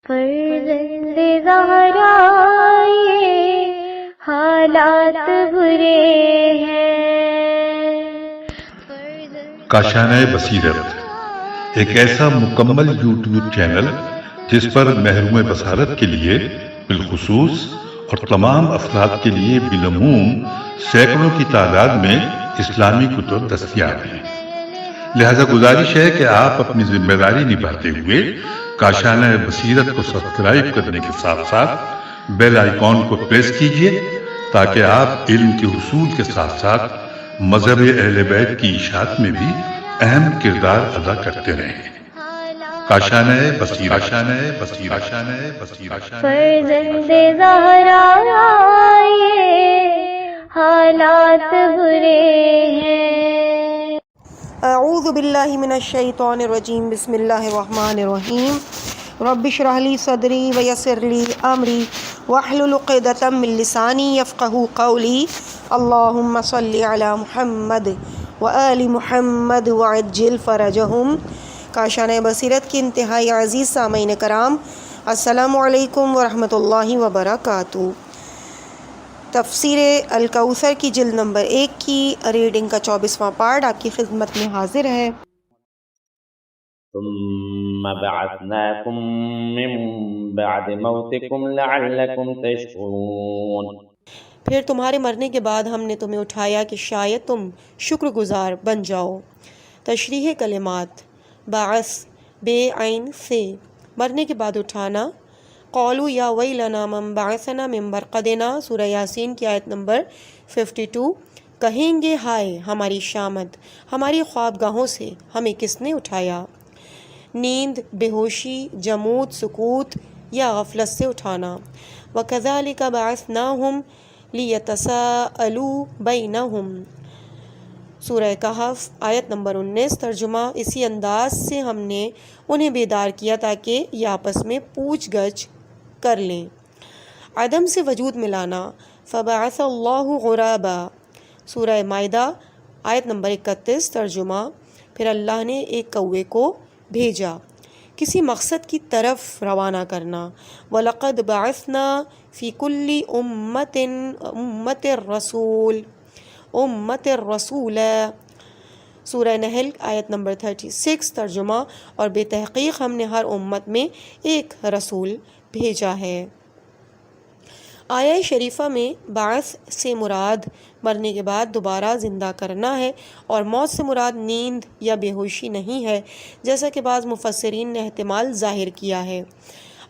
فرزند زہرا یہ حالات برے ہیں۔ کاشانہ بصیرت ایک ایسا مکمل یوٹیوب چینل جس پر محروم بصارت کے لیے بالخصوص اور تمام افراد کے لیے بالعموم سینکڑوں کی تعداد میں اسلامی کتب دستیاب ہیں۔ لہذا گزارش ہے کہ آپ اپنی ذمہ داری نبھاتے ہوئے کاشانہ بصیرت کو سبسکرائب کرنے کے ساتھ ساتھ بیل آئیکن کو پریس کیجیے تاکہ آپ علم کے حصول کے ساتھ ساتھ مذہب اہل بیت کی اشاعت میں بھی اہم کردار ادا کرتے رہیں۔ کاشانہ بصیرت۔ فرزند زہرا یہ حالات برے ہیں۔ اعوذ باللہ من الشیطان الرجیم، بسم اللہ الرحمن الرحیم۔ رب اشرح لی صدری ویسر لی امری واحلل عقدۃ من لسانی یفقہوا قولی۔ اللہم صلی علی محمد وآل محمد وعجل فرجہم۔ کاشانہ بصیرت کی انتہائی عزیز سامعین کرام، السلام علیکم ورحمۃ اللہ وبرکاتہ۔ تفسیر الکوثر کی جلد نمبر 1 کی ریڈنگ کا 24واں پارٹ آپ کی خدمت میں حاضر ہے۔ ثم بعثناكم من بعد موتكم لعلكم تشكرون۔ پھر تمہارے مرنے کے بعد ہم نے تمہیں اٹھایا کہ شاید تم شکر گزار بن جاؤ۔ تشریح کلمات: بعث بے عین سے، مرنے کے بعد اٹھانا۔ قولوا یا ویلنا من بعثنا من مرقدنا، سورہ یاسین کی آیت نمبر 52۔ کہیں گے ہائے ہماری شامت، ہماری خوابگاہوں سے ہمیں کس نے اٹھایا۔ نیند، بے ہوشی، جمود، سکوت یا غفلت سے اٹھانا۔ وَكَذَلِكَ بَعَثْنَاهُمْ لِيَتَسَاءَلُوا بَيْنَهُمْ، سورہ کہف آیت نمبر 19۔ ترجمہ: اسی انداز سے ہم نے انہیں بیدار کیا تاکہ یہ آپس میں پوچھ گچھ کر لیں۔ عدم سے وجود ملانا۔ فَبَعَثَ اللَّهُ غُرَابًا، سورہ مائدہ آیت نمبر 31۔ ترجمہ: پھر اللہ نے ایک کوے کو بھیجا، کسی مقصد کی طرف روانہ کرنا۔ وَلَقَدْ بَعَثْنَا فِي كُلِّ أُمَّةٍ رَسُولًا، سورہ نحل آیت نمبر 36۔ ترجمہ: اور بے تحقیق ہم نے ہر امت میں ایک رسول بھیجا ہے۔ آیہ شریفہ میں بعث سے مراد مرنے کے بعد دوبارہ زندہ کرنا ہے، اور موت سے مراد نیند یا بے ہوشی نہیں ہے، جیسا کہ بعض مفسرین نے احتمال ظاہر کیا ہے۔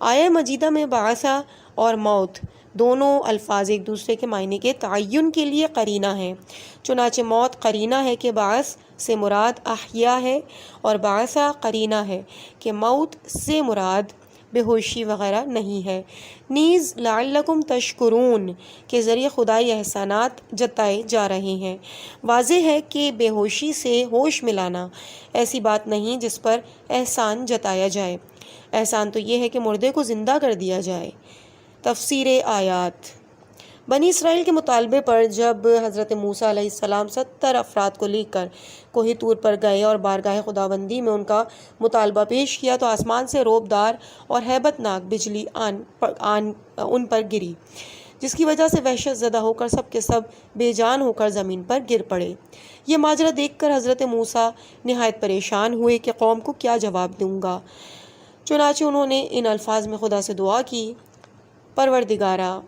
آیہ مجیدہ میں بعثہ اور موت دونوں الفاظ ایک دوسرے کے معنی کے تعین کے لیے قرینہ ہیں۔ چنانچہ موت قرینہ ہے کہ بعث سے مراد احیا ہے، اور بعثہ قرینہ ہے کہ موت سے مراد بے ہوشی وغیرہ نہیں ہے۔ نیز لعلکم تشکرون کے ذریعے خدائی احسانات جتائے جا رہے ہیں۔ واضح ہے کہ بے ہوشی سے ہوش ملانا ایسی بات نہیں جس پر احسان جتایا جائے۔ احسان تو یہ ہے کہ مردے کو زندہ کر دیا جائے۔ تفسیر آیات: بنی اسرائیل کے مطالبے پر جب حضرت موسیٰ علیہ السلام 70 افراد کو لے کر کوہ طور پر گئے اور بارگاہ خداوندی میں ان کا مطالبہ پیش کیا تو آسمان سے رعب دار اور ہیبت ناک بجلی ان پر گری، جس کی وجہ سے وحشت زدہ ہو کر سب کے سب بے جان ہو کر زمین پر گر پڑے۔ یہ ماجرا دیکھ کر حضرت موسیٰ نہایت پریشان ہوئے کہ قوم کو کیا جواب دوں گا۔ چنانچہ انہوں نے ان الفاظ میں خدا سے دعا کی: پروردگارا،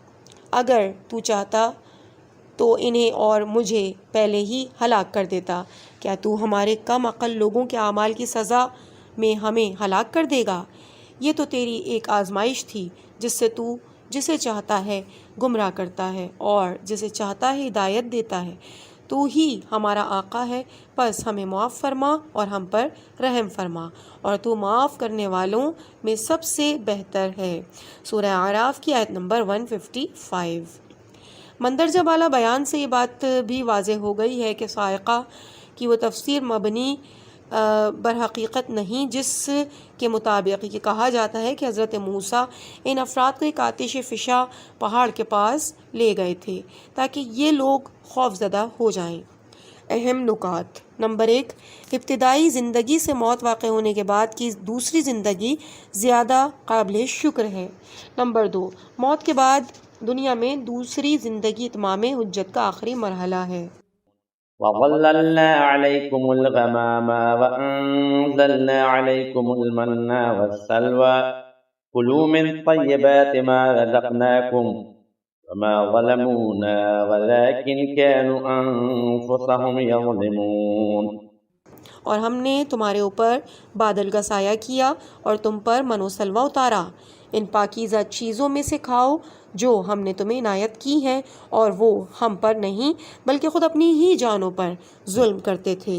اگر تو چاہتا تو انہیں اور مجھے پہلے ہی ہلاک کر دیتا۔ کیا تو ہمارے کم عقل لوگوں کے اعمال کی سزا میں ہمیں ہلاک کر دے گا؟ یہ تو تیری ایک آزمائش تھی جس سے تو جسے چاہتا ہے گمراہ کرتا ہے اور جسے چاہتا ہے ہدایت دیتا ہے۔ تو ہی ہمارا آقا ہے، پس ہمیں معاف فرما اور ہم پر رحم فرما، اور تو معاف کرنے والوں میں سب سے بہتر ہے۔ سورہ اعراف کی آیت نمبر 155۔ مندرجہ بالا بیان سے یہ بات بھی واضح ہو گئی ہے کہ صاعقہ کی وہ تفسیر مبنی برحقیقت نہیں جس کے مطابق یہ کہا جاتا ہے کہ حضرت موسیٰ ان افراد کو ایک آتش فشاں پہاڑ کے پاس لے گئے تھے تاکہ یہ لوگ خوف زدہ ہو جائیں۔ اہم نکات: نمبر 1، ابتدائی زندگی سے موت واقع ہونے کے بعد کی دوسری زندگی زیادہ قابل شکر ہے۔ نمبر 2، موت کے بعد دنیا میں دوسری زندگی اتمام حجت کا آخری مرحلہ ہے۔ وَظَلَّلْنَا عَلَيْكُمُ الْغَمَامَ وَأَنزَلْنَا عَلَيْكُمُ الْمَنَّ وَالسَّلْوَىٰ كُلُوا مِن طَيِّبَاتِ مَا رَزَقْنَاكُمْ وَمَا ظَلَمُونَا وَلَٰكِن كَانُوا أَنفُسَهُمْ يَظْلِمُونَ۔ اور ہم نے تمہارے اوپر بادل کا سایہ کیا اور تم پر من و سلوہ اتارا، ان پاکیزہ چیزوں میں سے کھاؤ جو ہم نے تمہیں عنایت کی ہیں، اور وہ ہم پر نہیں بلکہ خود اپنی ہی جانوں پر ظلم کرتے تھے۔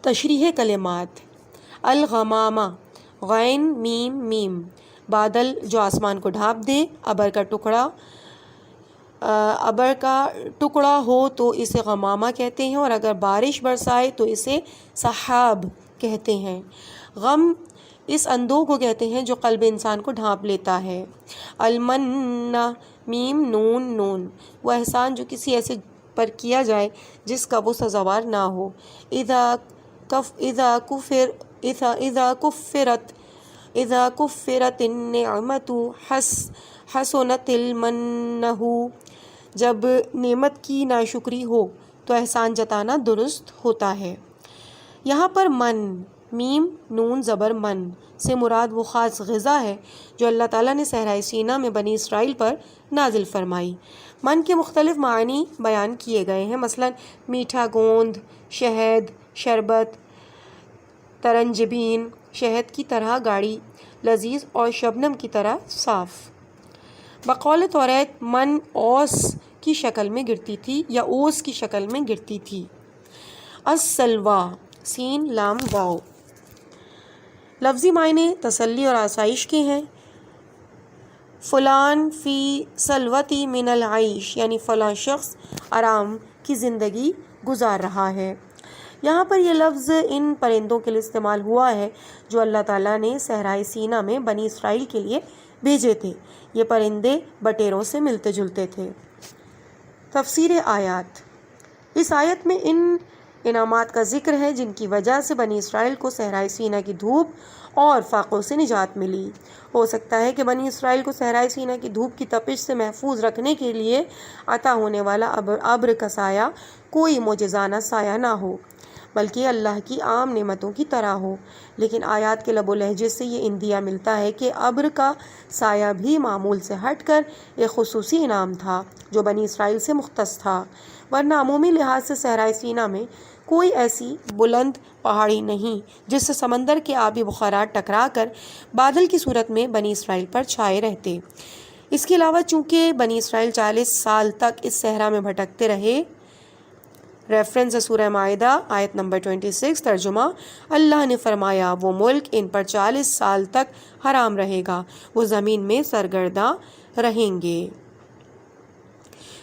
تشریح کلمات: الغمامہ، غین میم میم، بادل جو آسمان کو ڈھانپ دے۔ ابر کا ٹکڑا ہو تو اسے غمامہ کہتے ہیں، اور اگر بارش برسائے تو اسے سحاب کہتے ہیں۔ غم اس اندوہ کو کہتے ہیں جو قلب انسان کو ڈھانپ لیتا ہے۔ المن، میم نون نون، وہ احسان جو کسی ایسے پر کیا جائے جس کا وہ سزاوار نہ ہو۔ اذا کفرت النعمت حسنت المنہ، جب نعمت کی ناشکری ہو تو احسان جتانا درست ہوتا ہے۔ یہاں پر من، میم نون زبر من سے مراد وہ خاص غذا ہے جو اللہ تعالیٰ نے صحرائے سینا میں بنی اسرائیل پر نازل فرمائی۔ من کے مختلف معنی بیان کیے گئے ہیں، مثلا میٹھا گوند، شہد، شربت، ترنجبین، شہد کی طرح گاڑی، لذیذ، اور شبنم کی طرح صاف۔ بقول توریت من اوس کی شکل میں گرتی تھی یا اوس کی شکل میں گرتی تھی۔ السلویٰ، سین لام واو، لفظی معنی تسلی اور آسائش کے ہیں۔ فلان فی سلوتی من العیش، یعنی فلاں شخص آرام کی زندگی گزار رہا ہے۔ یہاں پر یہ لفظ ان پرندوں کے لیے استعمال ہوا ہے جو اللہ تعالیٰ نے صحرائے سینا میں بنی اسرائیل کے لیے بھیجے تھے۔ یہ پرندے بٹیروں سے ملتے جلتے تھے۔ تفسیر آیات: اس آیت میں ان انعامات کا ذکر ہے جن کی وجہ سے بنی اسرائیل کو صحرائے سینا کی دھوپ اور فاقوں سے نجات ملی۔ ہو سکتا ہے کہ بنی اسرائیل کو صحرائے سینا کی دھوپ کی تپش سے محفوظ رکھنے کے لیے عطا ہونے والا ابر کا سایہ کوئی معجزانہ سایہ نہ ہو بلکہ اللہ کی عام نعمتوں کی طرح ہو، لیکن آیات کے لب و لہجے سے یہ اندیہ ملتا ہے کہ ابر کا سایہ بھی معمول سے ہٹ کر ایک خصوصی انعام تھا جو بنی اسرائیل سے مختص تھا، ورنہ عمومی لحاظ سے صحرائے سینا میں کوئی ایسی بلند پہاڑی نہیں جس سے سمندر کے آبی بخارات ٹکرا کر بادل کی صورت میں بنی اسرائیل پر چھائے رہتے۔ اس کے علاوہ چونکہ بنی اسرائیل 40 سال تک اس صحرا میں بھٹکتے رہے، ریفرنس سورہ مائدہ آیت نمبر 26، ترجمہ: اللہ نے فرمایا وہ ملک ان پر 40 سال تک حرام رہے گا، وہ زمین میں سرگرداں رہیں گے۔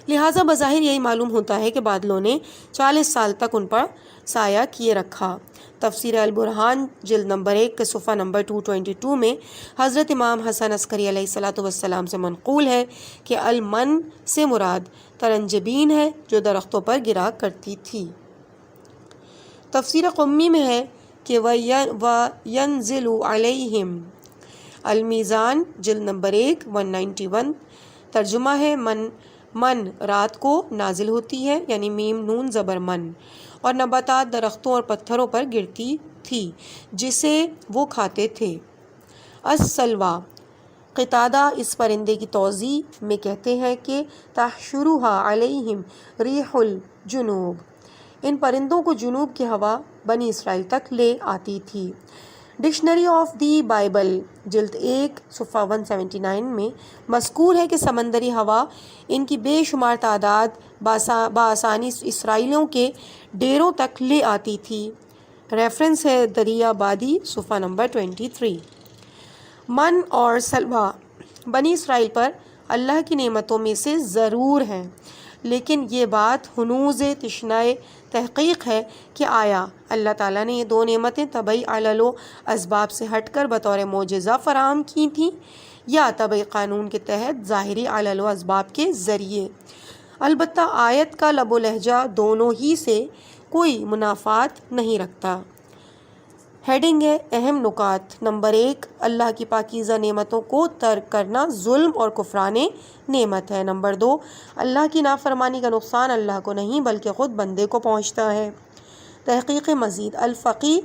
لہٰذا بظاہر یہی معلوم ہوتا ہے کہ بادلوں نے 40 سال تک ان پر سایہ کیے رکھا۔ تفسیر البرہان جلد نمبر 1 کے صفحہ نمبر 222 میں حضرت امام حسن عسکری علیہ السلام سے منقول ہے کہ المن سے مراد ترنجبین ہے جو درختوں پر گرا کرتی تھی۔ تفسیر قمی میں ہے کہ وَيَنزِلُ عَلَيْهِمْ، المیزان جلد نمبر 1 191، ترجمہ ہے من رات کو نازل ہوتی ہے، یعنی میم نون زبر من، اور نباتات درختوں اور پتھروں پر گرتی تھی جسے وہ کھاتے تھے۔ السلویٰ، قتادہ اس پرندے کی توضیح میں کہتے ہیں کہ تحشرها علیہم ریح الجنوب، ان پرندوں کو جنوب کی ہوا بنی اسرائیل تک لے آتی تھی۔ ڈکشنری آف دی بائبل جلد 1 صفحہ 179 میں مذکور ہے کہ سمندری ہوا ان کی بے شمار تعداد بآسانی اسرائیلیوں کے ڈیروں تک لے آتی تھی۔ ریفرنس ہے دریا بادی صفحہ نمبر 23۔ من اور سلویٰ بنی اسرائیل پر اللہ کی نعمتوں میں سے ضرور ہیں، لیکن یہ بات ہنوز تشنۂ تحقیق ہے کہ آیا اللہ تعالیٰ نے یہ دو نعمتیں طبعی علل و اسباب سے ہٹ کر بطور معجزہ فراہم کی تھیں یا طبعی قانون کے تحت ظاہری علل و اسباب کے ذریعے؟ البتہ آیت کا لب و لہجہ دونوں ہی سے کوئی منافات نہیں رکھتا۔ ہیڈنگ ہے اہم نکات۔ نمبر 1، اللہ کی پاکیزہ نعمتوں کو ترک کرنا ظلم اور کفران نعمت ہے۔ نمبر 2، اللہ کی نافرمانی کا نقصان اللہ کو نہیں بلکہ خود بندے کو پہنچتا ہے۔ تحقیق مزید، الفقی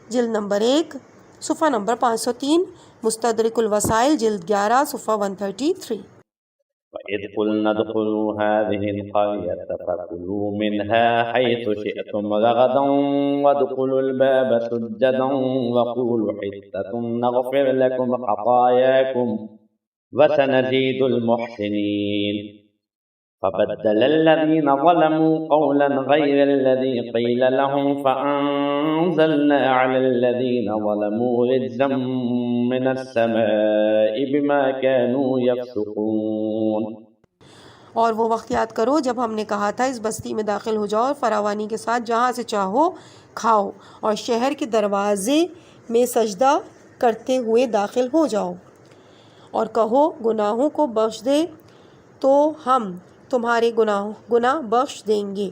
جلد نمبر 1 صفحہ نمبر 503، مستدرک الوسائل جلد 11 صفحہ 133۔ وَإِذْ قُلْنَا ادْخُلُوا هَٰذِهِ الْقَرْيَةَ فَكُلُوا مِنْهَا حَيْثُ شِئْتُمْ رَغَدًا وَادْخُلُوا الْبَابَ سُجَّدًا وَقُولُوا حِطَّةٌ نَغْفِرْ لَكُمْ خَطَايَاكُمْ وَسَنَزِيدُ الْمُحْسِنِينَ فَبَدَّلَ الَّذِينَ ظَلَمُوا قَوْلًا غَيْرَ الَّذِي قِيلَ لَهُمْ فَأَنزَلْنَا عَلَى الَّذِينَ ظَلَمُوا رِجْزًا مِّنَ السَّمَاءِ بِمَا كَانُوا يَفْسُقُونَ۔ اور وہ وقت یاد کرو جب ہم نے کہا تھا اس بستی میں داخل ہو جاؤ اور فراوانی کے ساتھ جہاں سے چاہو کھاؤ، اور شہر کے دروازے میں سجدہ کرتے ہوئے داخل ہو جاؤ، اور کہو گناہوں کو بخش دے تو ہم تمہارے گناہ بخش دیں گے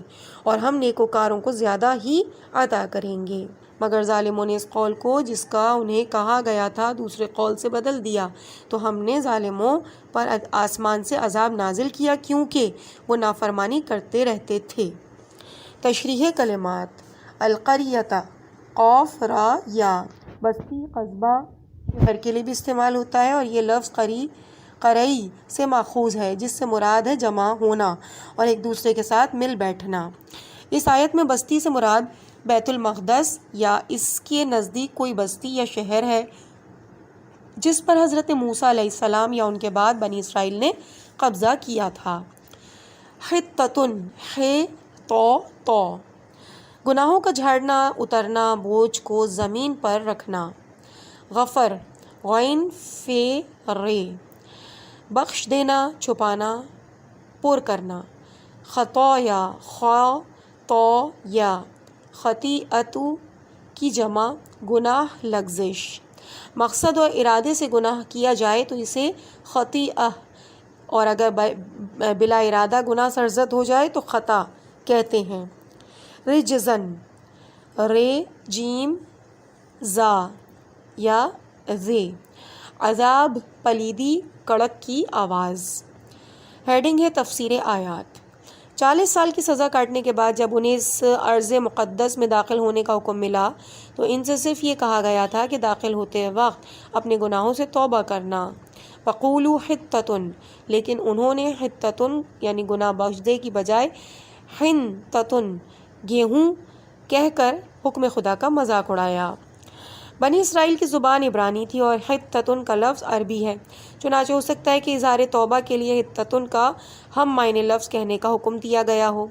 اور ہم نیکوکاروں کو زیادہ ہی عطا کریں گے۔ مگر ظالموں نے اس قول کو جس کا انہیں کہا گیا تھا دوسرے قول سے بدل دیا، تو ہم نے ظالموں پر آسمان سے عذاب نازل کیا کیونکہ وہ نافرمانی کرتے رہتے تھے۔ تشریح کلمات، القریۃ قاف را یا، بستی قصبہ شہر کے لیے بھی استعمال ہوتا ہے، اور یہ لفظ قرئی سے ماخوذ ہے جس سے مراد ہے جمع ہونا اور ایک دوسرے کے ساتھ مل بیٹھنا۔ اس آیت میں بستی سے مراد بیت المقدس یا اس کے نزدیک کوئی بستی یا شہر ہے جس پر حضرت موسیٰ علیہ السلام یا ان کے بعد بنی اسرائیل نے قبضہ کیا تھا۔ حطۃ، تو گناہوں کا جھاڑنا اترنا، بوجھ کو زمین پر رکھنا۔ غفر، غین فے رے، بخش دینا، چھپانا، پر کرنا۔ خطایا، خا تو یا، خطیئت کی جمع، گناہ لغزش۔ مقصد اور ارادے سے گناہ کیا جائے تو اسے خطیئہ، اور اگر بلا ارادہ گناہ سرزد ہو جائے تو خطا کہتے ہیں۔ رجزن، رے جیم زا یا زے، عذاب، پلیدی، کڑک کی آواز۔ ہیڈنگ ہے تفسیر آیات۔ 40 سال کی سزا کاٹنے کے بعد جب انہیں اس ارض مقدس میں داخل ہونے کا حکم ملا تو ان سے صرف یہ کہا گیا تھا کہ داخل ہوتے وقت اپنے گناہوں سے توبہ کرنا۔ فقولوا حطۃ، لیکن انہوں نے حطۃ یعنی گناہ بخش دے کی بجائے حنطۃ گیہوں کہہ کر حکم خدا کا مذاق اڑایا۔ بنی اسرائیل کی زبان عبرانی تھی اور حطۃ کا لفظ عربی ہے، چنانچہ ہو سکتا ہے کہ اظہار توبہ کے لیے حطۃ کا ہم معنی لفظ کہنے کا حکم دیا گیا ہو۔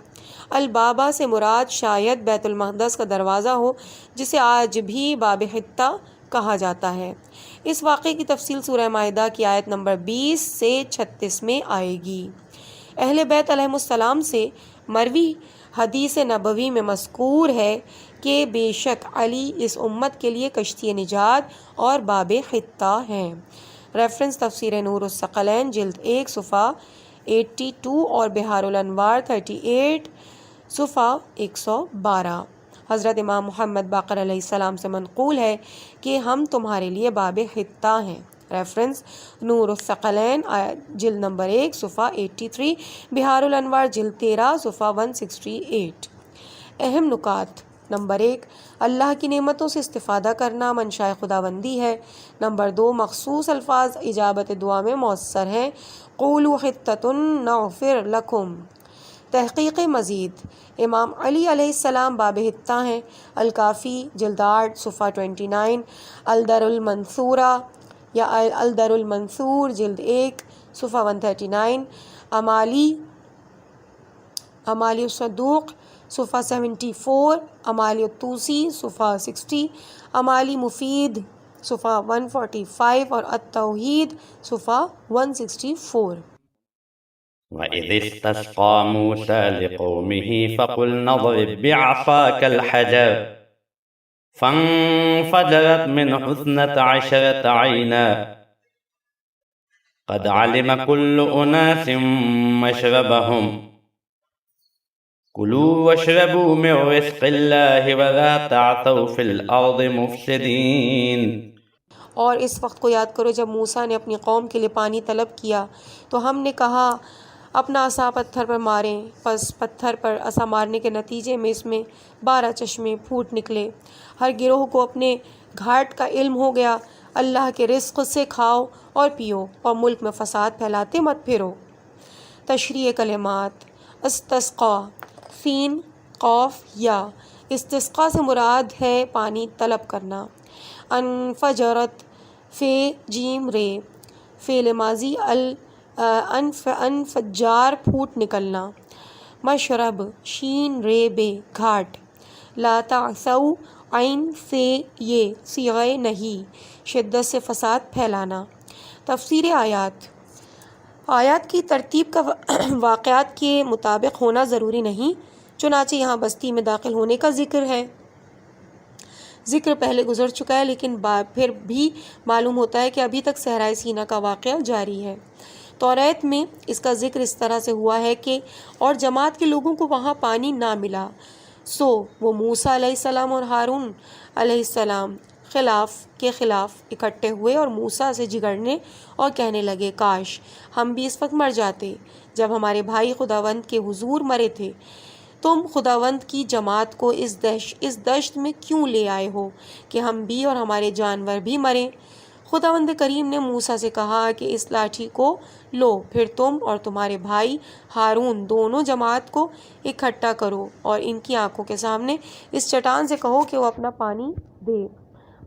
البابا سے مراد شاید بیت المقدس کا دروازہ ہو جسے آج بھی باب حطہ کہا جاتا ہے۔ اس واقعے کی تفصیل سورہ مائدہ کی آیت نمبر 20 سے 36 میں آئے گی۔ اہل بیت علیہم السلام سے مروی حدیث نبوی میں مذکور ہے کہ بے شک علی اس امت کے لیے کشتی نجات اور باب حطہ ہیں۔ ریفرنس تفسیر نور الثقلین جلد 1 صفحہ 82 اور بحار الانوار 38 صفحہ 112۔ حضرت امام محمد باقر علیہ السلام سے منقول ہے کہ ہم تمہارے لیے باب حطہ ہیں۔ ریفرنس نور الثقلین جلد نمبر 1 صفحہ 83، بحار الانوار جلد 13 صفحہ 168۔ اہم نکات۔ نمبر 1، اللہ کی نعمتوں سے استفادہ کرنا منشاء خداوندی ہے۔ نمبر 2، مخصوص الفاظ اجابت دعا میں مؤثر ہیں۔ قولوا حطۃ نغفر لکم۔ تحقیق مزید، امام علی علیہ السلام باب حطہ ہیں۔ الکافی جلد 8 صفحہ 29، الدر المنثورہ یا الدر المنثور جلد 1 صفحہ 139، امالی الصدوق صفحہ 74، امالی الطوسی صفحہ 60، امالی مفید صفحہ 145 اور التوحید صفحہ 164۔ وَإِذِ اسْتَسْقَىٰ مُوسَىٰ لِقَوْمِهِ فَقُلْنَا اضْرِب بِّعَصَاكَ الْحَجَرَ فَانفَجَرَتْ مِنْهُ اثْنَتَ عَشْرَةَ عَيْنًا قد علم كل أناس مشربهم كلوا واشربوا من رزق الله ولا تعثوا في الأرض مفسدين. اور اس وقت کو یاد کرو جب موسیٰ نے اپنی قوم کے لیے پانی طلب کیا تو ہم نے کہا اپنا عصا پتھر پر ماریں، پس پتھر پر عصا مارنے کے نتیجے میں اس میں 12 چشمے پھوٹ نکلے. ہر گروہ کو اپنے گھاٹ کا علم ہو گیا. اللہ کے رزق سے کھاؤ اور پیو اور ملک میں فساد پھیلاتے مت پھرو. تشریح کلمات. استسقا سین قاف یا. استسقا سے مراد ہے پانی طلب کرنا. انفجرت فے جیم رے فعل ماضی انفجار پھوٹ نکلنا. مشرب شین رے بے گھاٹ. لا تعثوا عین سے یہ صیغہ نہیں شدت سے فساد پھیلانا. تفسیر آیات. آیات کی ترتیب کا واقعات کے مطابق ہونا ضروری نہیں، چنانچہ یہاں بستی میں داخل ہونے کا ذکر ہے. ذکر پہلے گزر چکا ہے لیکن پھر بھی معلوم ہوتا ہے کہ ابھی تک صحرائے سینا کا واقعہ جاری ہے. توریت میں اس کا ذکر اس طرح سے ہوا ہے کہ اور جماعت کے لوگوں کو وہاں پانی نہ ملا، سو وہ موسیٰ علیہ السلام اور ہارون علیہ السلام خلاف اکٹھے ہوئے اور موسیٰ سے جھگڑنے اور کہنے لگے کاش ہم بھی اس وقت مر جاتے جب ہمارے بھائی خداوند کے حضور مرے تھے. تم خداوند کی جماعت کو اس دشت میں کیوں لے آئے ہو کہ ہم بھی اور ہمارے جانور بھی مریں؟ خداوند کریم نے موسیٰ سے کہا کہ اس لاٹھی کو لو، پھر تم اور تمہارے بھائی ہارون دونوں جماعت کو اکٹھا کرو اور ان کی آنکھوں کے سامنے اس چٹان سے کہو کہ وہ اپنا پانی دے.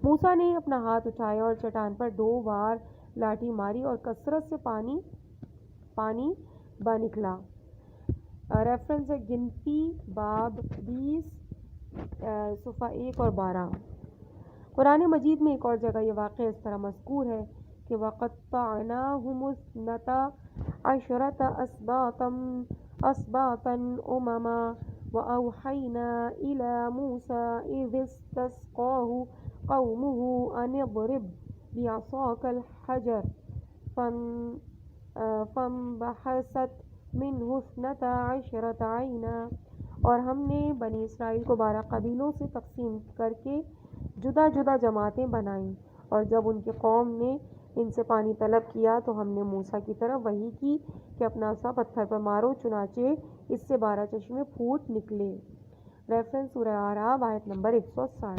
موسیٰ نے اپنا ہاتھ اٹھایا اور چٹان پر 2 بار لاٹھی ماری اور کثرت سے پانی بہ نکلا. ریفرنس ہے گنتی باب 20 صفحہ 1 اور 12. قرآن مجید میں ایک اور جگہ یہ واقعہ اس طرح مذکور ہے کہ وَقَطَّعْنَاهُمُ اثْنَتَا عَشْرَةَ أَسْبَاطًا أُمَمًا وَأَوْحَيْنَا إِلَى مُوسَىٰ إِذِ اسْتَسْقَاهُ قَوْمُهُ أَنِ اضْرِب بِعَصَاكَ الْحَجَرَ فَانبَحَسَتْ مِنْهُ اثْنَتَا عَشْرَةَ عَيْنًا. اور ہم نے بنی اسرائیل کو 12 قبیلوں سے تقسیم کر کے جدا جدا جماعتیں بنائیں، اور جب ان کی قوم نے ان سے پانی طلب کیا تو ہم نے موسیٰ کی طرف وحی کی کہ اپنا عصا پتھر پر مارو، چنانچہ اس سے 12 چشمے پھوٹ نکلے. ریفرنس سورہ اعراف آیت نمبر 160.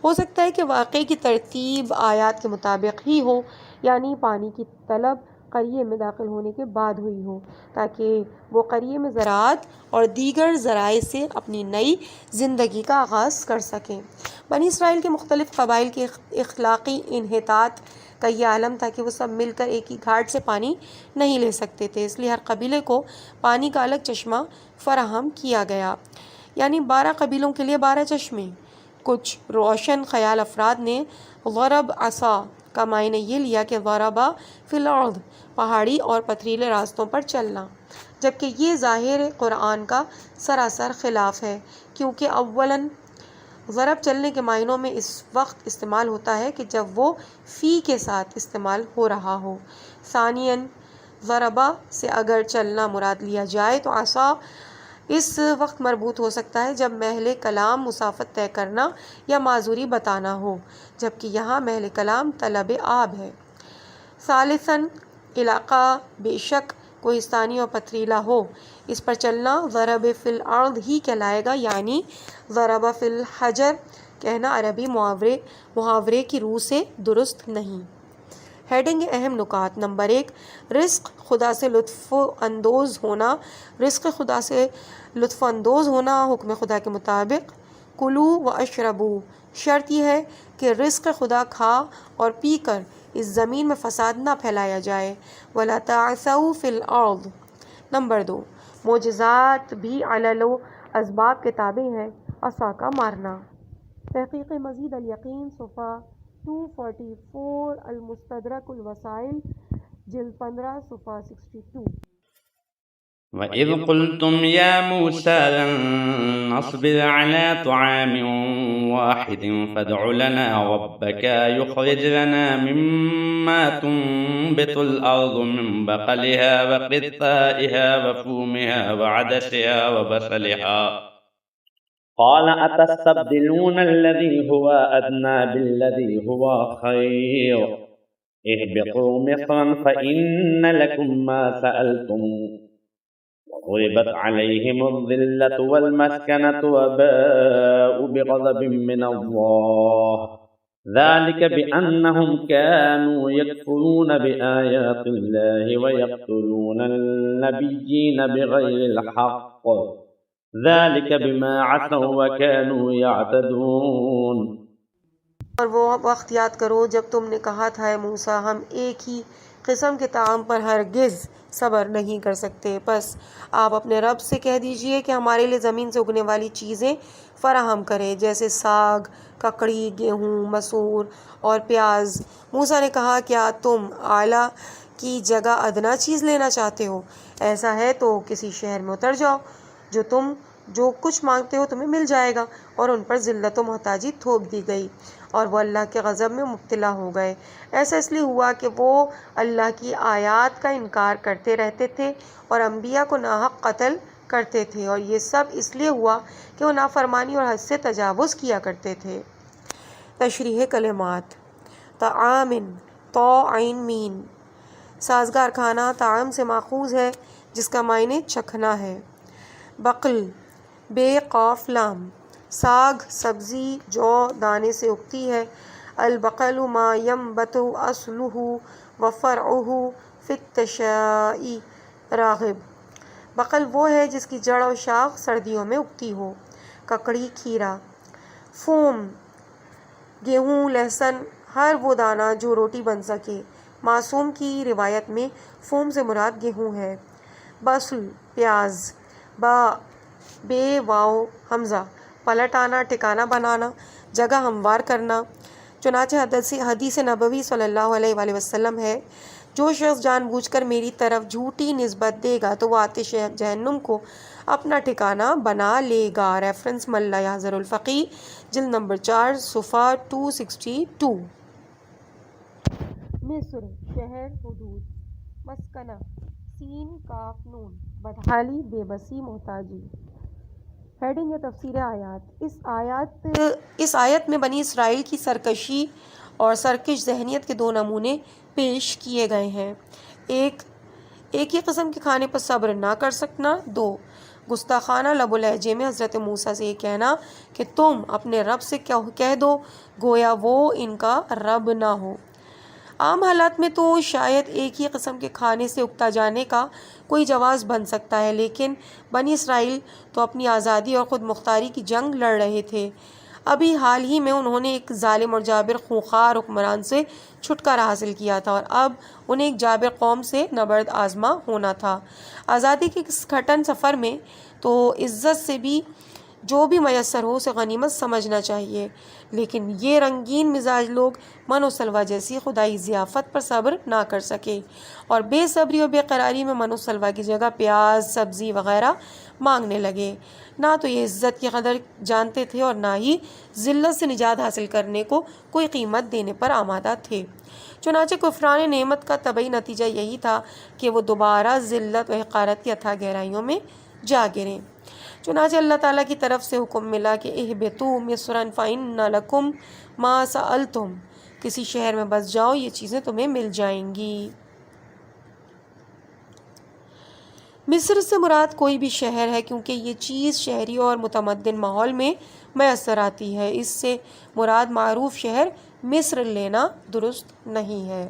ہو سکتا ہے کہ واقعے کی ترتیب آیات کے مطابق ہی ہو، یعنی پانی کی طلب قریے میں داخل ہونے کے بعد ہوئی ہو تاکہ وہ قریے میں زراعت اور دیگر ذرائع سے اپنی نئی زندگی کا آغاز کر سکیں. بنی اسرائیل کے مختلف قبائل کے اخلاقی انحطاط کا یہ عالم تھا کہ وہ سب مل کر ایک ہی گھاٹ سے پانی نہیں لے سکتے تھے، اس لیے ہر قبیلے کو پانی کا الگ چشمہ فراہم کیا گیا، یعنی 12 قبیلوں کے لیے 12 چشمے. کچھ روشن خیال افراد نے ضرب عصا کا معنی یہ لیا کہ ضربا فی الارض پہاڑی اور پتھریلے راستوں پر چلنا، جبکہ یہ ظاہر قرآن کا سراسر خلاف ہے، کیونکہ اولاً ضرب چلنے کے معنوں میں اس وقت استعمال ہوتا ہے کہ جب وہ فی کے ساتھ استعمال ہو رہا ہو. ثانیاً ضربا سے اگر چلنا مراد لیا جائے تو عصا اس وقت مربوط ہو سکتا ہے جب محل کلام مسافت طے کرنا یا معذوری بتانا ہو، جبکہ یہاں محل کلام طلب آب ہے. ثالثاً علاقہ بے شک کوہستانی اور پتھریلا ہو، اس پر چلنا ضرب فی الارض ہی کہلائے گا، یعنی ضرب فی الحجر کہنا عربی محاورے کی روح سے درست نہیں. ہیڈنگ اہم نکات. نمبر 1 رزق خدا سے لطف اندوز ہونا. رزق خدا سے لطف اندوز ہونا حکم خدا کے مطابق. کلو و اشربو شرط یہ ہے کہ رزق خدا کھا اور پی کر اس زمین میں فساد نہ پھیلایا جائے. ولا تعثوا فی الارض. نمبر 2 معجزات بھی علل و اسباب کے تابع ہیں. عصا کا مارنا. تحقیق مزید الیقین صفحہ 244. المستدرک الوسائل جلد 15 صفحہ 62. وَإِذْ قُلْتُمْ يَا مُوسَى لَن نَّصْبِرَ عَلَىٰ طَعَامٍ وَاحِدٍ فَادْعُ لَنَا رَبَّكَ يُخْرِجْ لَنَا مِمَّا تُنبِتُ الْأَرْضُ مِن بَقْلِهَا وَقِثَّائِهَا وَفُومِهَا وَعَدَسِهَا وَبَصَلِهَا قَالَ أَتَسْتَبْدِلُونَ الَّذِي هُوَ أَدْنَىٰ بِالَّذِي هُوَ خَيْرٌ اهْبِطُوا مِصْرًا فَإِنَّ لَكُم مَّا سَأَلْتُمْ وضربت عليهم الذلة والمسكنة وباءوا بغضب من الله ذلك بأنهم كانوا يكفرون بآيات الله ويقتلون النبيين بغير الحق ذلك بما عصوا وكانوا يعتدون۔ اور وہ وقت یاد کرو جب تم نے کہا تھا اے موسیٰ ہم ایک ہی قسم کے طعام پر ہرگز صبر نہیں کر سکتے، پس آپ اپنے رب سے کہہ دیجئے کہ ہمارے لیے زمین سے اگنے والی چیزیں فراہم کرے جیسے ساگ، ککڑی، گیہوں، مسور اور پیاز۔ موسیٰ نے کہا کیا تم اعلیٰ کی جگہ ادنا چیز لینا چاہتے ہو؟ ایسا ہے تو کسی شہر میں اتر جاؤ، جو کچھ مانگتے ہو تمہیں مل جائے گا۔ اور ان پر ذلت و محتاجی تھوپ دی گئی اور وہ اللہ کے غضب میں مبتلا ہو گئے۔ ایسا اس لیے ہوا کہ وہ اللہ کی آیات کا انکار کرتے رہتے تھے اور انبیاء کو ناحق قتل کرتے تھے، اور یہ سب اس لیے ہوا کہ وہ نافرمانی اور حد سے تجاوز کیا کرتے تھے۔ تشریح کلمات: طعام، طا عین مین، سازگار کھانا، طعام سے ماخوذ ہے جس کا معنی چکھنا ہے۔ بقل، بے قاف لام، ساگ سبزی جو دانے سے اگتی ہے۔ البقل ما ينبت اصلہ وفرعہ فی التشاء راغب، بقل وہ ہے جس کی جڑ اور شاخ سردیوں میں اگتی ہو۔ ککڑی، کھیرا۔ فوم، گیہوں، لہسن، ہر وہ دانہ جو روٹی بن سکے۔ معصوم کی روایت میں فوم سے مراد گیہوں ہے۔ بصل، پیاز۔ با، بے واو حمزہ، پلٹ آنا، ٹھکانہ بنانا، جگہ ہموار کرنا۔ چنانچہ حدیث نبوی صلی اللہ علیہ وآلہ وسلم ہے، جو شخص جان بوجھ کر میری طرف جھوٹی نسبت دے گا تو وہ آتش جہنم کو اپنا ٹھکانہ بنا لے گا۔ ریفرنس ملا یحذر الفقیہ، جلد نمبر 4، صفحہ 262۔ مصر، شہر، حدود۔ مسکنہ، سین کاف نون، بدحالی، بے بسی، محتاجی۔ ہیڈنگ یا تفسیر آیات: اس آیت میں بنی اسرائیل کی سرکشی اور سرکش ذہنیت کے دو نمونے پیش کیے گئے ہیں۔ ایک ہی قسم کے کھانے پر صبر نہ کر سکنا۔ دو، گستاخانہ لب و لہجے میں حضرت موسیٰ سے یہ کہنا کہ تم اپنے رب سے کہہ دو گویا وہ ان کا رب نہ ہو۔ عام حالات میں تو شاید ایک ہی قسم کے کھانے سے اگتا جانے کا کوئی جواز بن سکتا ہے، لیکن بنی اسرائیل تو اپنی آزادی اور خود مختاری کی جنگ لڑ رہے تھے۔ ابھی حال ہی میں انہوں نے ایک ظالم اور جابر خونخوار حکمران سے چھٹکارا حاصل کیا تھا اور اب انہیں ایک جابر قوم سے نبرد آزما ہونا تھا۔ آزادی کے اس کٹھن سفر میں تو عزت سے بھی جو بھی میسر ہو اسے غنیمت سمجھنا چاہیے، لیکن یہ رنگین مزاج لوگ من و سلوہ جیسی خدائی ضیافت پر صبر نہ کر سکے اور بے صبری اور بے قراری میں من و سلوہ کی جگہ پیاز، سبزی وغیرہ مانگنے لگے۔ نہ تو یہ عزت کی قدر جانتے تھے اور نہ ہی ذلت سے نجات حاصل کرنے کو کوئی قیمت دینے پر آمادہ تھے۔ چنانچہ کفران نعمت کا طبعی نتیجہ یہی تھا کہ وہ دوبارہ ذلت و حقارت کی اتھاہ گہرائیوں میں جا گرے۔ چنانچہ اللہ تعالیٰ کی طرف سے حکم ملا کہ اہبطوا مصرا فإن لکم ما سألتم، کسی شہر میں بس جاؤ یہ چیزیں تمہیں مل جائیں گی۔ مصر سے مراد کوئی بھی شہر ہے کیونکہ یہ چیز شہری اور متمدن ماحول میں میسر آتی ہے، اس سے مراد معروف شہر مصر لینا درست نہیں ہے۔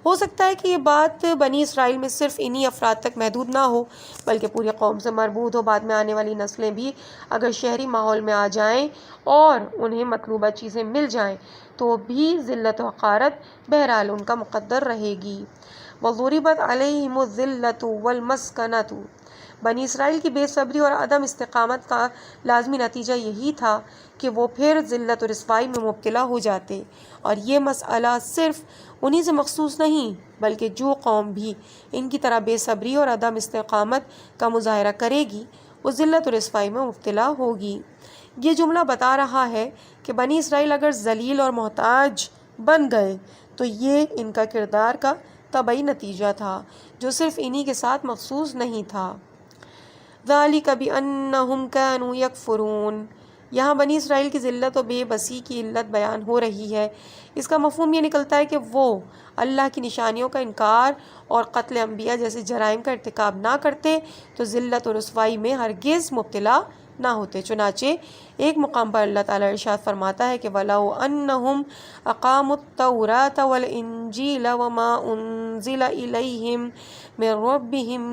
ہو سکتا ہے کہ یہ بات بنی اسرائیل میں صرف انہی افراد تک محدود نہ ہو بلکہ پوری قوم سے مربوط ہو۔ بعد میں آنے والی نسلیں بھی اگر شہری ماحول میں آ جائیں اور انہیں مطلوبہ چیزیں مل جائیں تو بھی ذلت و حقارت بہرحال ان کا مقدر رہے گی۔ وَضُرِبَتْ عَلَيْهِمُ الذِّلَّةُ وَالْمَسْكَنَةُ، بنی اسرائیل کی بے صبری اور عدم استقامت کا لازمی نتیجہ یہی تھا کہ وہ پھر ذلت و رسوائی میں مبتلا ہو جاتے، اور یہ مسئلہ صرف انہی سے مخصوص نہیں بلکہ جو قوم بھی ان کی طرح بے صبری اور عدم استقامت کا مظاہرہ کرے گی وہ ذلت و رسوائی میں مبتلا ہوگی۔ یہ جملہ بتا رہا ہے کہ بنی اسرائیل اگر ذلیل اور محتاج بن گئے تو یہ ان کا کردار کا طبعی نتیجہ تھا جو صرف انہی کے ساتھ مخصوص نہیں تھا۔ ذَلِكَ بِأَنَّهُمْ كَانُوا يَكْفُرُونَ، یہاں بنی اسرائیل کی ذلت و بے بسی کی علت بیان ہو رہی ہے۔ اس کا مفہوم یہ نکلتا ہے کہ وہ اللہ کی نشانیوں کا انکار اور قتل انبیاء جیسے جرائم کا ارتکاب نہ کرتے تو ذلت و رسوائی میں ہرگز مبتلا نہ ہوتے۔ چنانچہ ایک مقام پر اللہ تعالیٰ ارشاد فرماتا ہے کہ وَلَوْ أَنَّهُمْ أَقَامُوا التَّوْرَاةَ وَالْإِنْجِيلَ وَمَا أُنْزِلَ إِلَيْهِمْ مِنْ رَبِّهِمْ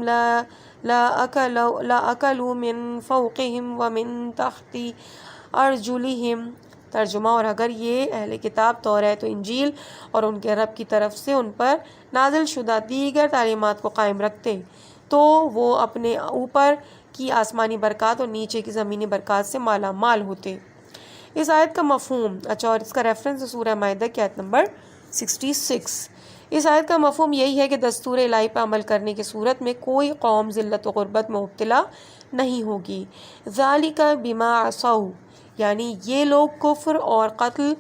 لَأَكَلُوا مِنْ فَوْقِهِمْ وَمِنْ تَحْتِ أَرْجُلِهِمْ۔ ترجمہ، اور اگر یہ اہل کتاب توریت و انجیل اور ان کے رب کی طرف سے ان پر نازل شدہ دیگر تعلیمات کو قائم رکھتے تو وہ اپنے اوپر کی آسمانی برکات اور نیچے کی زمینی برکات سے مالا مال ہوتے۔ اس آیت کا مفہوم، اور اس کا ریفرنس سورہ مائدہ کی آیت نمبر 66۔ اس آیت کا مفہوم یہی ہے کہ دستور الہی پر عمل کرنے کی صورت میں کوئی قوم ذلت و غربت میں مبتلا نہیں ہوگی۔ ذَلِكَ بِمَا عَصَوْا، یعنی یہ لوگ کفر اور قتل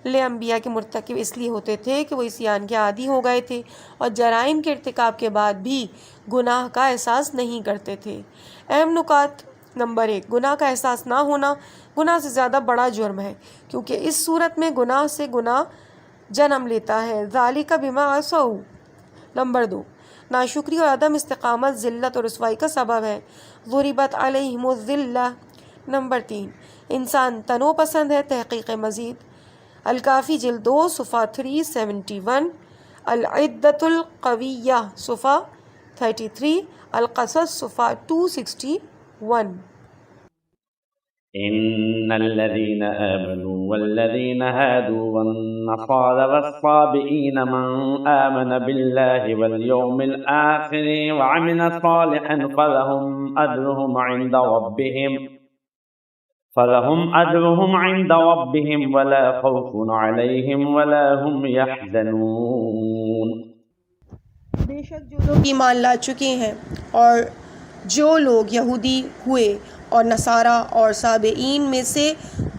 انبیاء کے مرتکب اس لیے ہوتے تھے کہ وہ عصیان کے عادی ہو گئے تھے اور جرائم کے ارتکاب کے بعد بھی گناہ کا احساس نہیں کرتے تھے۔ اہم نکات: نمبر 1، گناہ کا احساس نہ ہونا گناہ سے زیادہ بڑا جرم ہے کیونکہ اس صورت میں گناہ سے گناہ جنم لیتا ہے۔ ذَلِكَ بِمَا عَصَوْا۔ نمبر 2، ناشکری اور عدم استقامت ذلت اور رسوائی کا سبب ہے۔ ضُرِبَتْ عَلَيْهِمُ الذِّلَّةُ۔ نمبر 3، انسان تنوع پسند ہے۔ تحقیق مزید، الکافی جلد 2 صفحہ 371، العدۃ القویہ صفحہ 33، القصص صفحہ 261۔ إن الذين آمنوا والذين هادوا والنصارى والصابئين من آمن بالله واليوم الآخر وعمل صالحا فلهم أجرهم عند ربهم ولا خوف عليهم ولا هم يحزنون۔ بے شک جو لوگ ایمان لا چکے ہیں اور جو لوگ یہودی ہوئے اور نصارہ اور صابئین میں سے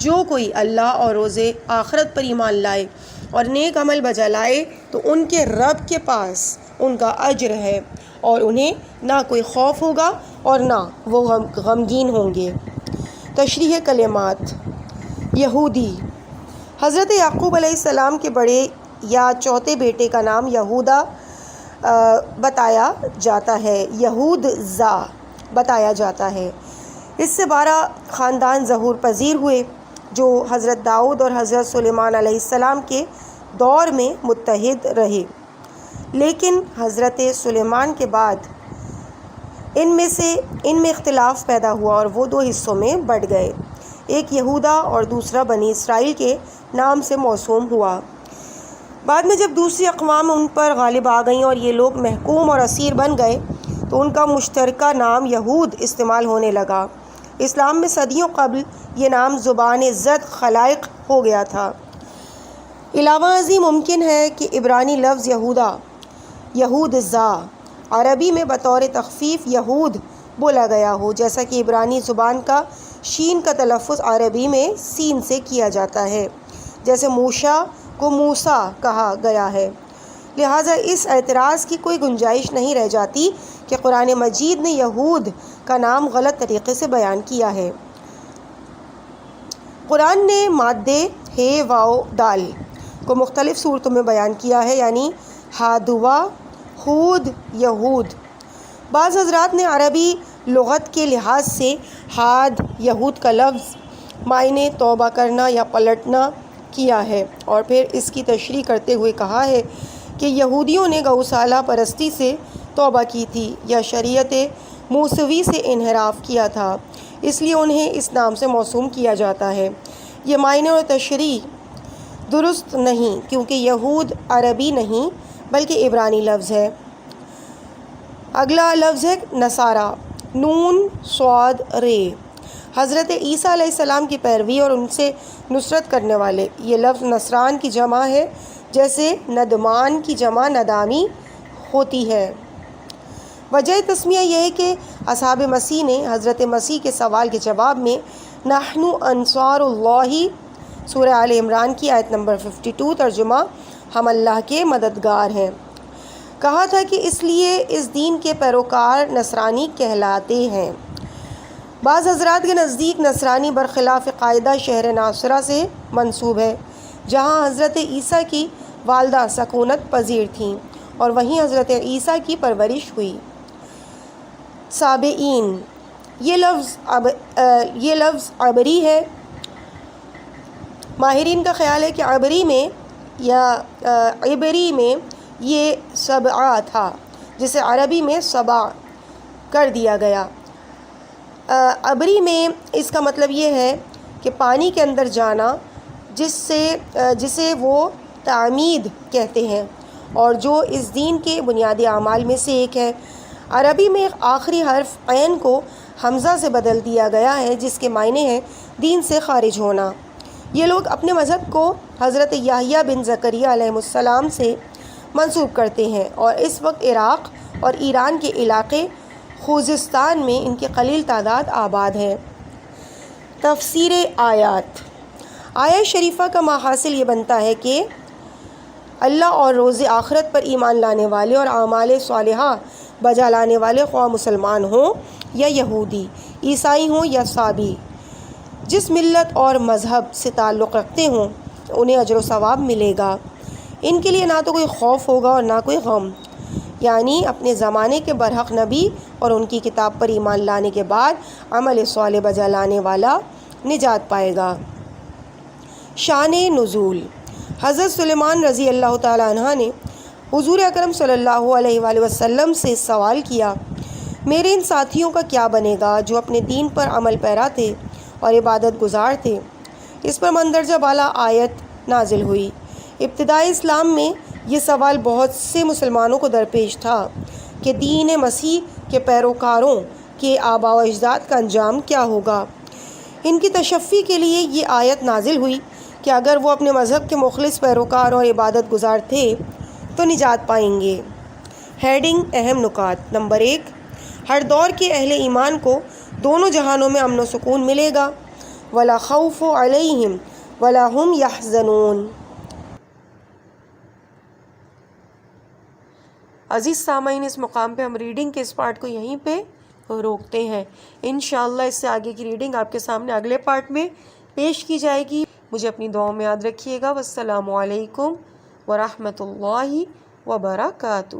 جو کوئی اللہ اور روز آخرت پر ایمان لائے اور نیک عمل بجا لائے تو ان کے رب کے پاس ان کا اجر ہے اور انہیں نہ کوئی خوف ہوگا اور نہ وہ غمگین ہوں گے۔ تشریح کلمات: یہودی، حضرت یعقوب علیہ السلام کے بڑے یا چوتھے بیٹے کا نام یہودا بتایا جاتا ہے، یہودزا بتایا جاتا ہے۔ اس سے 12 خاندان ظہور پذیر ہوئے جو حضرت داؤد اور حضرت سلیمان علیہ السلام کے دور میں متحد رہے، لیکن حضرت سلیمان کے بعد ان میں اختلاف پیدا ہوا اور وہ 2 حصوں میں بٹ گئے، ایک یہودا اور دوسرا بنی اسرائیل کے نام سے موسوم ہوا۔ بعد میں جب دوسری اقوام ان پر غالب آ گئیں اور یہ لوگ محکوم اور اسیر بن گئے تو ان کا مشترکہ نام یہود استعمال ہونے لگا۔ اسلام میں صدیوں قبل یہ نام زبان زد خلائق ہو گیا تھا۔ علاوہ ازیں ممکن ہے کہ عبرانی لفظ یہودا، یہودزا، عربی میں بطور تخفیف یہود بولا گیا ہو، جیسا کہ عبرانی زبان کا شین کا تلفظ عربی میں سین سے کیا جاتا ہے، جیسے موشا کو موسیٰ کہا گیا ہے۔ لہٰذا اس اعتراض کی کوئی گنجائش نہیں رہ جاتی کہ قرآن مجید نے یہود کا نام غلط طریقے سے بیان کیا ہے۔ قرآن نے مادے ہے واو دال کو مختلف صورتوں میں بیان کیا ہے، یعنی ہادوا، خود، یہود۔ بعض حضرات نے عربی لغت کے لحاظ سے ہاد یہود کا لفظ معنی توبہ کرنا یا پلٹنا کیا ہے اور پھر اس کی تشریح کرتے ہوئے کہا ہے کہ یہودیوں نے گوسالہ پرستی سے توبہ کی تھی یا شریعت موسوی سے انحراف کیا تھا، اس لیے انہیں اس نام سے موسوم کیا جاتا ہے۔ یہ معنی اور تشریح درست نہیں کیونکہ یہود عربی نہیں بلکہ عبرانی لفظ ہے۔ اگلا لفظ ہے نصارہ۔ نون صاد رے۔ حضرت عیسیٰ علیہ السلام کی پیروی اور ان سے نصرت کرنے والے، یہ لفظ نصران کی جمع ہے، جیسے ندمان کی جمع ندامی ہوتی ہے۔ وجہ تسمیہ یہ ہے کہ اصحاب مسیح نے حضرت مسیح کے سوال کے جواب میں نحن انصار اللہ، سورہ آل عمران کی آیت نمبر 52 ترجمہ ہم اللہ کے مددگار ہیں، کہا تھا کہ اس لیے اس دین کے پیروکار نصرانی کہلاتے ہیں۔ بعض حضرات کے نزدیک نصرانی برخلاف قاعدہ شہر ناصرہ سے منسوب ہے، جہاں حضرت عیسیٰ کی والدہ سکونت پذیر تھیں اور وہیں حضرت عیسیٰ کی پرورش ہوئی۔ سابعین، یہ لفظ عبری ہے۔ ماہرین کا خیال ہے کہ عبری میں یہ سبعہ تھا، جسے عربی میں سبع کر دیا گیا۔ عبری میں اس کا مطلب یہ ہے کہ پانی کے اندر جانا، جسے وہ تعمید کہتے ہیں اور جو اس دین کے بنیادی اعمال میں سے ایک ہے۔ عربی میں آخری حرف عین کو حمزہ سے بدل دیا گیا ہے، جس کے معنی ہے دین سے خارج ہونا۔ یہ لوگ اپنے مذہب کو حضرت یحییٰ بن زکریا علیہ السلام سے منسوب کرتے ہیں اور اس وقت عراق اور ایران کے علاقے خوزستان میں ان کی قلیل تعداد آباد ہے۔ تفسیر آیات شریفہ کا ماحصل یہ بنتا ہے کہ اللہ اور روز آخرت پر ایمان لانے والے اور اعمال صالحہ بجا لانے والے، خواہ مسلمان ہوں یا یہودی، عیسائی ہوں یا صابی، جس ملت اور مذہب سے تعلق رکھتے ہوں، انہیں اجر و ثواب ملے گا۔ ان کے لیے نہ تو کوئی خوف ہوگا اور نہ کوئی غم، یعنی اپنے زمانے کے برحق نبی اور ان کی کتاب پر ایمان لانے کے بعد عمل صالح بجا لانے والا نجات پائے گا۔ شان نزول، حضرت سلیمان رضی اللہ تعالیٰ عنہ نے حضور اکرم صلی اللہ علیہ وآلہ وسلم سے سوال کیا، میرے ان ساتھیوں کا کیا بنے گا جو اپنے دین پر عمل پیرا تھے اور عبادت گزار تھے؟ اس پر مندرجہ بالا آیت نازل ہوئی۔ ابتدائی اسلام میں یہ سوال بہت سے مسلمانوں کو درپیش تھا کہ دین مسیح کے پیروکاروں کے آباء و اجداد کا انجام کیا ہوگا۔ ان کی تشفی کے لیے یہ آیت نازل ہوئی کہ اگر وہ اپنے مذہب کے مخلص پیروکار اور عبادت گزار تھے تو نجات پائیں گے۔ ہیڈنگ اہم نکات۔ نمبر 1، ہر دور کے اہل ایمان کو دونوں جہانوں میں امن و سکون ملے گا۔ ولا خوف علیہم ولا هم یحزنون۔ عزیز سامعین، اس مقام پہ ہم ریڈنگ کے اس پارٹ کو یہیں پہ روکتے ہیں۔ انشاءاللہ اس سے آگے کی ریڈنگ آپ کے سامنے اگلے پارٹ میں پیش کی جائے گی۔ مجھے اپنی دعاؤں میں یاد رکھیے گا۔ والسلام علیکم ورحمۃ اللہ وبرکاتہ۔